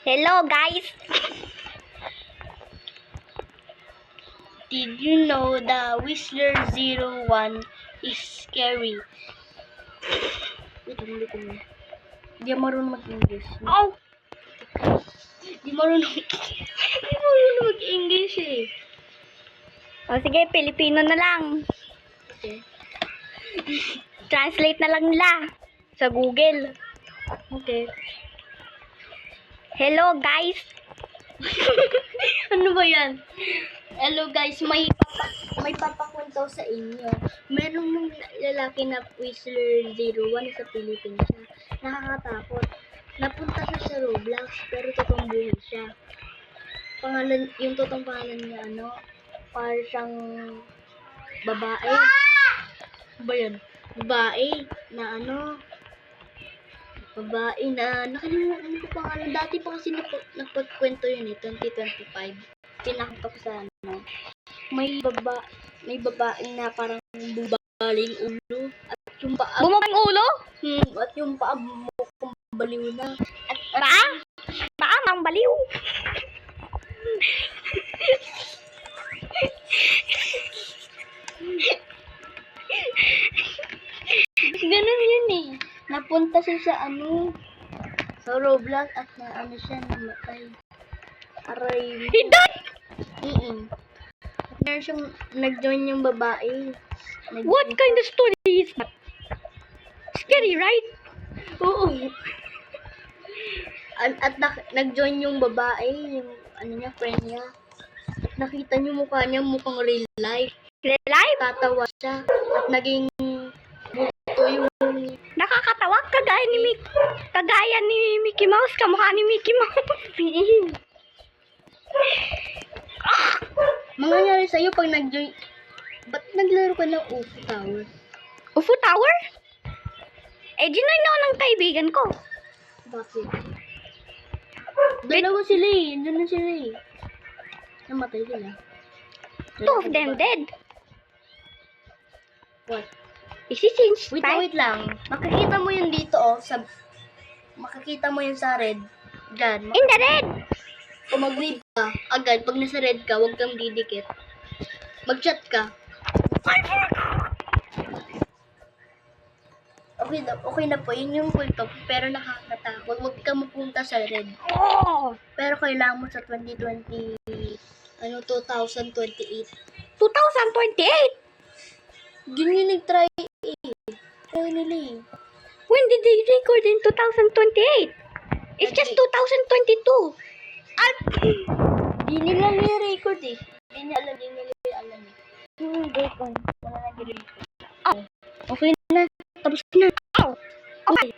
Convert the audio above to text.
Hello guys! Did you know the Whistler 01 is scary? Wait, hindi ko na. Hindi marunong mag-English. Oh! Hindi marunong mag-English eh. O sige, Pilipino na lang. Okay. Translate na lang nila sa Google. Okay. Hello guys! Ano ba yan? Hello guys, may papakwento sa inyo. Meron nung lalaki na Whistler 01 sa Pilipinas siya. Nakakatakot. Napunta siya sa Roblox, pero totoong buhay siya. Yung totoong pangalan niya, para siyang babae. Ano ba yan? Babae na nakalimutan ko pangalan. Dati pa kasi nagpagkwento yun 2025. Pinakita ko sa may babae na parang bubaling ulo at yung paa. Bumabang ulo? At yung paa mukhang baliw na. At paa mang baliw. Ganun yun eh. Napunta siya sa sa Roblox at siya namatay. Aray. He died? At meron siyang nag-join yung babae. What kind of story is that? Scary, right? Oo. At nag-join yung babae, yung friend niya. At nakita niyo mukha niya mukhang real life. Real life? Tatawa siya. At naging buto yung nakakatawa kagaya ni Mickey Mouse, kamukha ni Mickey Mouse. Mangyayari sa'yo pag nag-join. Ba't naglaro ka ng UFO Tower? UFO Tower? Eh, ginoin ako ng kaibigan ko. Bakit? Dalawa sila eh. Doon sila eh. Namatay sila. Two of them dead. What? Wait lang. Makikita mo yun dito makikita mo yun sa red. Diyan. In the red! O mag-read ka. Agad, pag nasa red ka, huwag kang didikit. Mag-chat ka. Okay na po. Yun yung kulto. Pero nakakatakot. Huwag ka mapunta sa red. Pero kailangan mo sa 2028. 2028? Yun yung nag-try Kaya nila eh. When did they record in 2028? It's just 2022. Di nila record eh. Di nila alam eh. Bacon. Wala nag-record. Okay na. Tapos na. Okay.